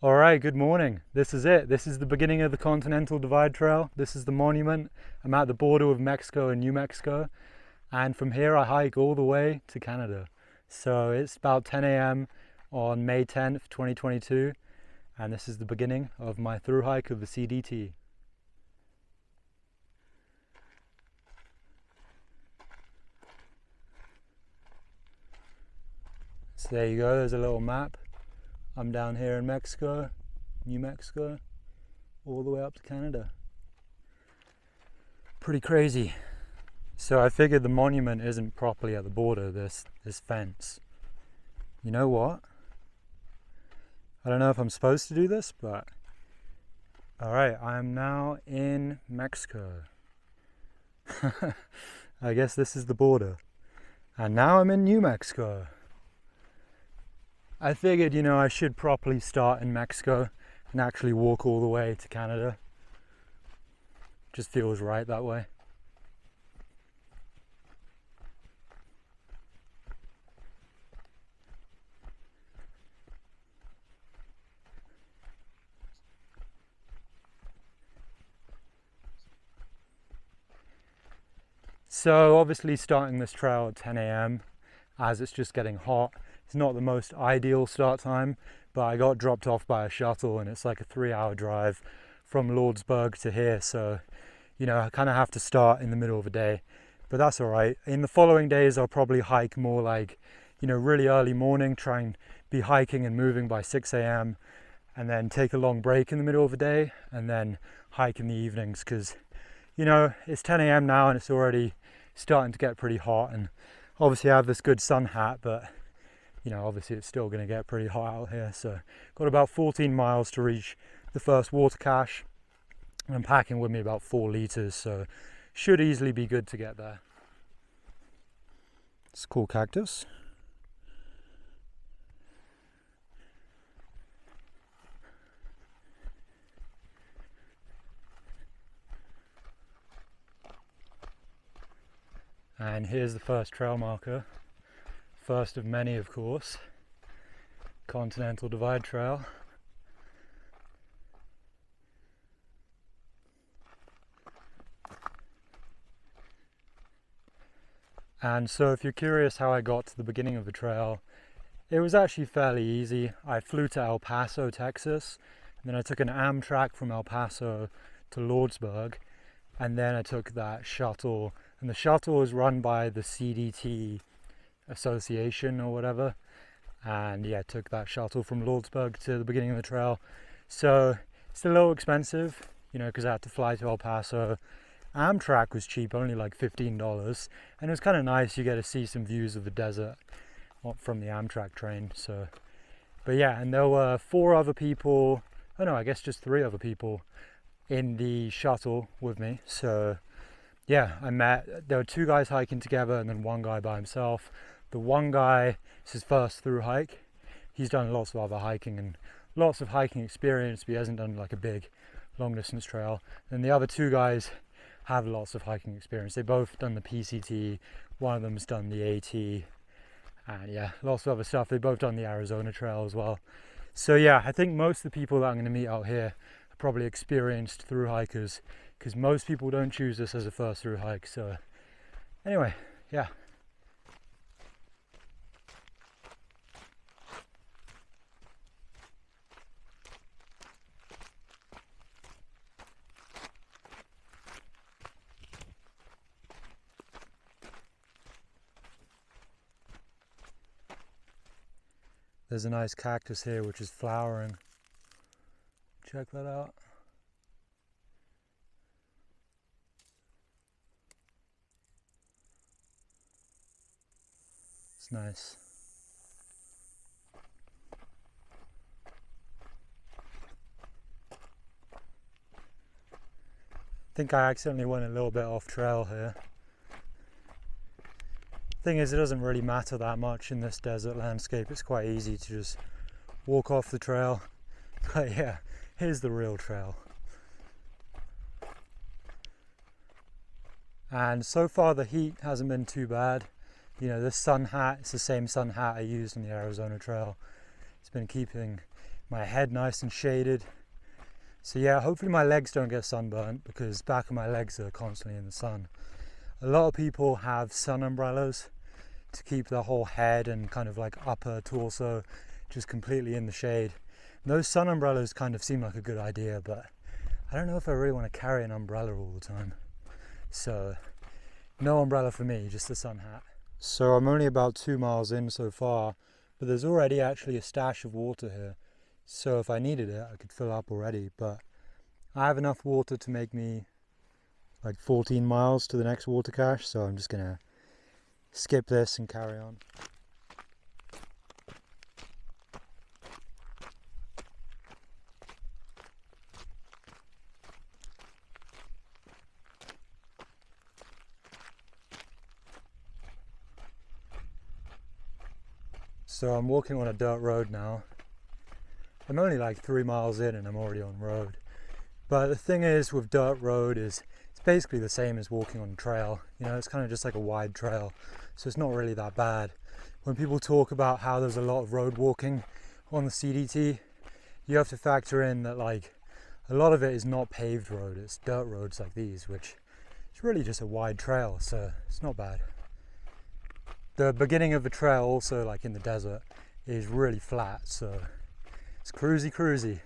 All right, good morning. This is it. This is the beginning of the Continental Divide Trail. This is the monument. I'm at the border with Mexico and New Mexico. And from here I hike all the way to Canada. So it's about 10 a.m. on May 10th, 2022. And this is the beginning of my through hike of the CDT. So there you go, there's a little map. I'm down here in Mexico, New Mexico, all the way up to Canada. Pretty crazy. So I figured the monument isn't properly at the border, this fence. You know what? I don't know if I'm supposed to do this, but alright, I'm now in Mexico. I guess this is the border. And now I'm in New Mexico. I figured, I should properly start in Mexico and actually walk all the way to Canada. Just feels right that way. So obviously starting this trail at 10 a.m. as it's just getting hot. It's not the most ideal start time, but I got dropped off by a shuttle and it's like a 3-hour drive from Lordsburg to here. So, I kind of have to start in the middle of the day, but that's all right. In the following days, I'll probably hike more like, really early morning, try and be hiking and moving by 6 a.m. and then take a long break in the middle of the day and then hike in the evenings because, it's 10 a.m. now and it's already starting to get pretty hot. And obviously I have this good sun hat, but obviously it's still going to get pretty hot out here. So got about 14 miles to reach the first water cache. And I'm packing with me about 4 liters, so should easily be good to get there. It's a cool cactus. And here's the first trail marker. First of many, of course. Continental Divide Trail. And so if you're curious how I got to the beginning of the trail, it was actually fairly easy. I flew to El Paso, Texas, and then I took an Amtrak from El Paso to Lordsburg, and then I took that shuttle, and the shuttle was run by the CDT association or whatever, and took that shuttle from Lordsburg to the beginning of the trail. So it's a little expensive, because I had to fly to El Paso. Amtrak was cheap, only like $15, and it was kind of nice. You get to see some views of the desert from the Amtrak train. So, but yeah, and there were 4 other people. Oh no, I guess just 3 other people in the shuttle with me. So yeah, there were 2 guys hiking together and then 1 guy by himself. The 1 guy, it's his first through hike. He's done lots of other hiking and lots of hiking experience, but he hasn't done like a big long distance trail. And the other 2 guys have lots of hiking experience. They both done the PCT, one of them's done the AT, and lots of other stuff. They've both done the Arizona Trail as well. So yeah, I think most of the people that I'm going to meet out here are probably experienced through hikers, because most people don't choose this as a first through hike. So anyway, yeah. There's a nice cactus here which is flowering. Check that out. It's nice. I think I accidentally went a little bit off trail here. Thing is, it doesn't really matter that much in this desert landscape. It's quite easy to just walk off the trail. But yeah, here's the real trail. And so far the heat hasn't been too bad. This sun hat, it's the same sun hat I used on the Arizona Trail. It's been keeping my head nice and shaded. So yeah, hopefully my legs don't get sunburnt because back of my legs are constantly in the sun. A lot of people have sun umbrellas to keep their whole head and kind of like upper torso just completely in the shade. And those sun umbrellas kind of seem like a good idea, but I don't know if I really want to carry an umbrella all the time. So no umbrella for me, just the sun hat. So I'm only about 2 miles in so far, but there's already actually a stash of water here. So if I needed it, I could fill up already, but I have enough water to make me like 14 miles to the next water cache, so I'm just gonna skip this and carry on. So I'm walking on a dirt road now. I'm only like 3 miles in and I'm already on road. But the thing is with dirt road is it's basically the same as walking on a trail. You know, it's kind of just like a wide trail. So it's not really that bad. When people talk about how there's a lot of road walking on the CDT, you have to factor in that like a lot of it is not paved road, it's dirt roads like these, which is really just a wide trail, so it's not bad. The beginning of the trail also, like in the desert, is really flat, so it's cruisy.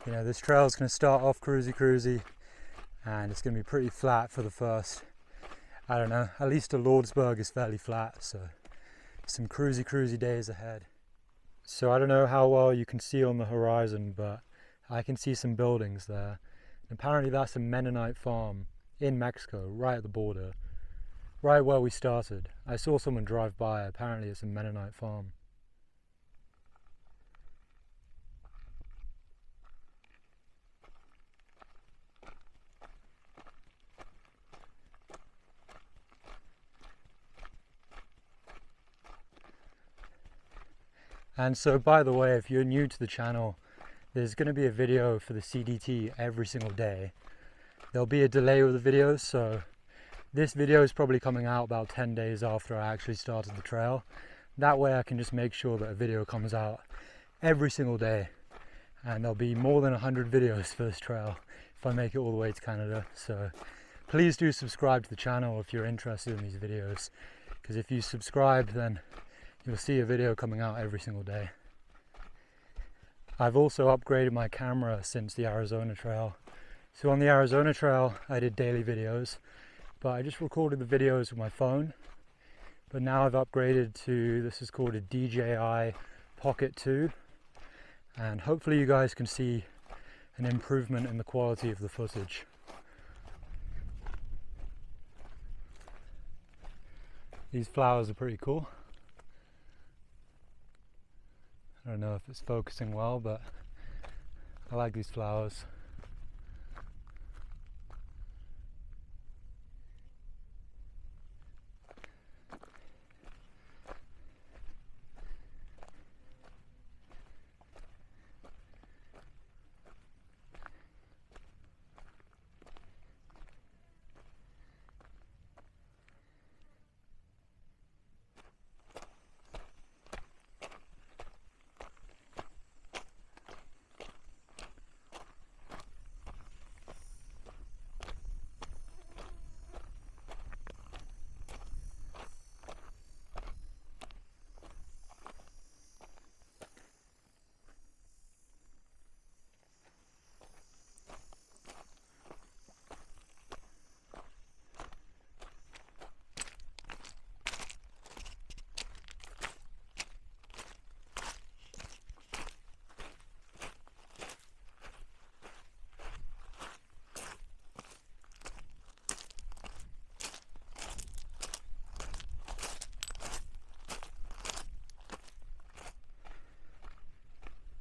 You know, this trail is going to start off cruisy and it's going to be pretty flat for the first, I don't know, at least to Lordsburg is fairly flat, so some cruisy days ahead. So I don't know how well you can see on the horizon, but I can see some buildings there. And apparently that's a Mennonite farm in Mexico, right at the border, right where we started. I saw someone drive by, apparently it's a Mennonite farm. And so, by the way, if you're new to the channel, there's going to be a video for the CDT every single day. There'll be a delay with the videos, so this video is probably coming out about 10 days after I actually started the trail. That way I can just make sure that a video comes out every single day. And there'll be more than 100 videos for this trail if I make it all the way to Canada. So please do subscribe to the channel if you're interested in these videos, because if you subscribe, then you'll see a video coming out every single day. I've also upgraded my camera since the Arizona trail. So on the Arizona trail, I did daily videos, but I just recorded the videos with my phone. But now I've upgraded to, this is called a DJI Pocket 2. And hopefully you guys can see an improvement in the quality of the footage. These flowers are pretty cool. I don't know if it's focusing well, but I like these flowers.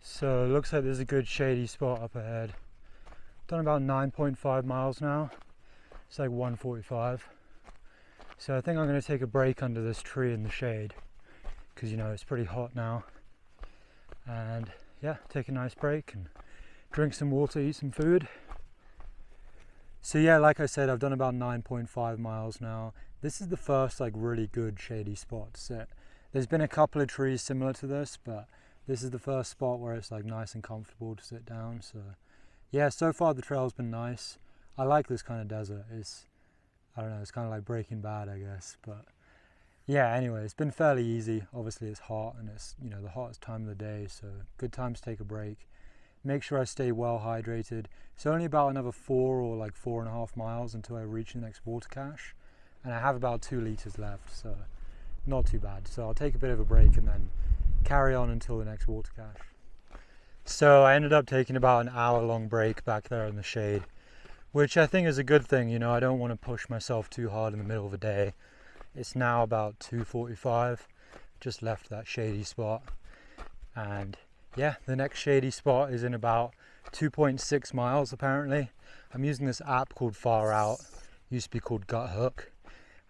So it looks like there's a good shady spot up ahead. Done about 9.5 miles now. It's like 1:45. So I think I'm going to take a break under this tree in the shade, because you know it's pretty hot now. And yeah, take a nice break and drink some water, eat some food. So yeah, like I said, I've done about 9.5 miles now. This is the first like really good shady spot to sit. There's been a couple of trees similar to this, but this is the first spot where it's like nice and comfortable to sit down. So yeah, so far the trail's been nice. I like this kind of desert. I don't know, it's kind of like Breaking Bad, I guess. But yeah, anyway, it's been fairly easy. Obviously it's hot and it's, you know, the hottest time of the day, so good time to take a break. Make sure I stay well hydrated. It's only about another 4 or like 4.5 miles until I reach the next water cache, and I have about 2 liters left, so not too bad. So I'll take a bit of a break and then carry on until the next water cache. So I ended up taking about an hour-long break back there in the shade, which I think is a good thing. You know, I don't want to push myself too hard in the middle of the day. It's now about 2:45, just left that shady spot, and yeah, the next shady spot is in about 2.6 miles apparently. I'm using this app called Far Out, used to be called Gut Hook,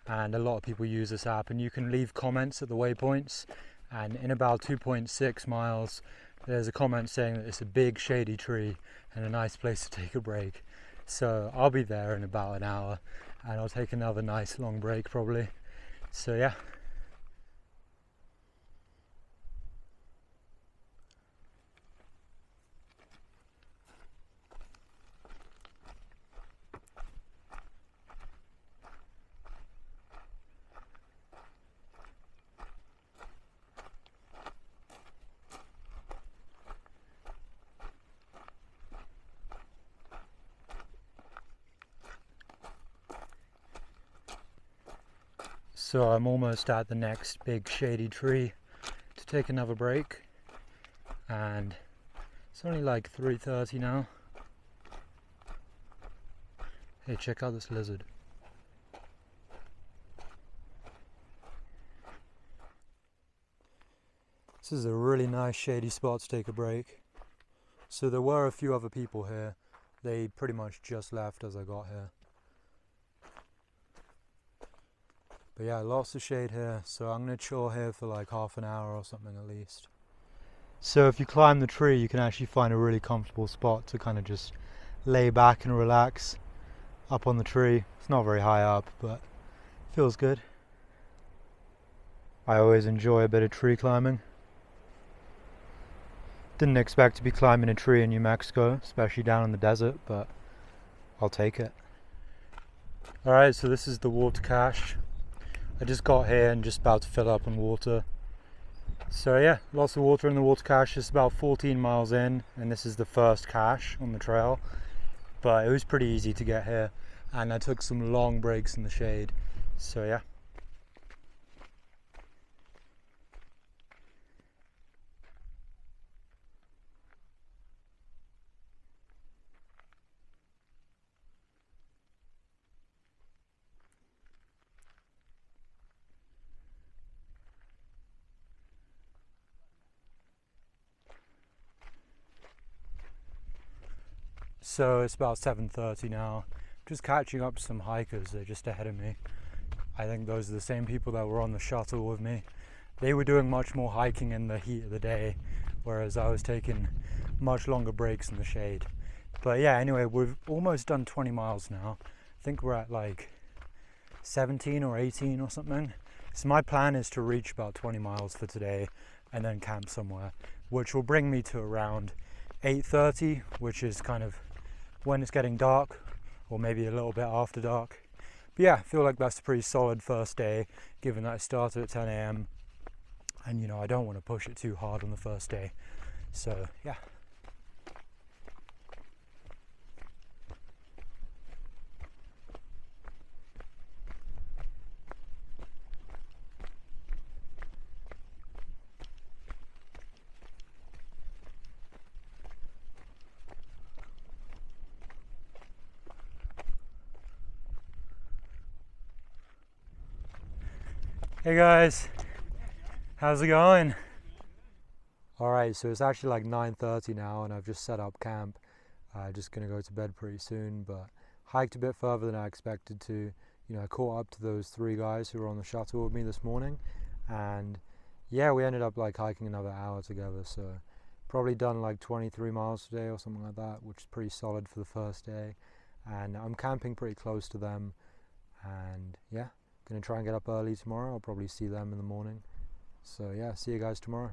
and a lot of people use this app, and you can leave comments at the waypoints, and in about 2.6 miles there's a comment saying that it's a big shady tree and a nice place to take a break. So I'll be there in about an hour and I'll take another nice long break probably. So yeah. So I'm almost at the next big shady tree to take another break, and it's only like 3:30 now. Hey, check out this lizard. This is a really nice shady spot to take a break. So there were a few other people here. They pretty much just left as I got here. But yeah, lots of shade here, so I'm going to chill here for like half an hour or something at least. So if you climb the tree, you can actually find a really comfortable spot to kind of just lay back and relax up on the tree. It's not very high up, but it feels good. I always enjoy a bit of tree climbing. Didn't expect to be climbing a tree in New Mexico, especially down in the desert, but I'll take it. Alright, so this is the water cache. I just got here and just about to fill up on water. So yeah, lots of water in the water cache. It's about 14 miles in, and this is the first cache on the trail. But it was pretty easy to get here, and I took some long breaks in the shade. So yeah. So it's about 7:30 now. Just catching up to some hikers. They're just ahead of me. I think those are the same people that were on the shuttle with me. They were doing much more hiking in the heat of the day, whereas I was taking much longer breaks in the shade. But yeah, anyway, we've almost done 20 miles now. I think we're at like 17 or 18 or something. So my plan is to reach about 20 miles for today and then camp somewhere, which will bring me to around 8:30, which is kind of when it's getting dark, or maybe a little bit after dark. But yeah, I feel like that's a pretty solid first day, given that I started at 10 a.m. and you know, I don't want to push it too hard on the first day. So yeah. Hey guys, how's it going? Alright, so it's actually like 9:30 now and I've just set up camp. Just gonna go to bed pretty soon, but hiked a bit further than I expected to. You know, I caught up to those 3 guys who were on the shuttle with me this morning, and yeah, we ended up like hiking another hour together, so probably done like 23 miles today or something like that, which is pretty solid for the first day. And I'm camping pretty close to them, and yeah, gonna try and get up early tomorrow. I'll probably see them in the morning. So yeah, see you guys tomorrow.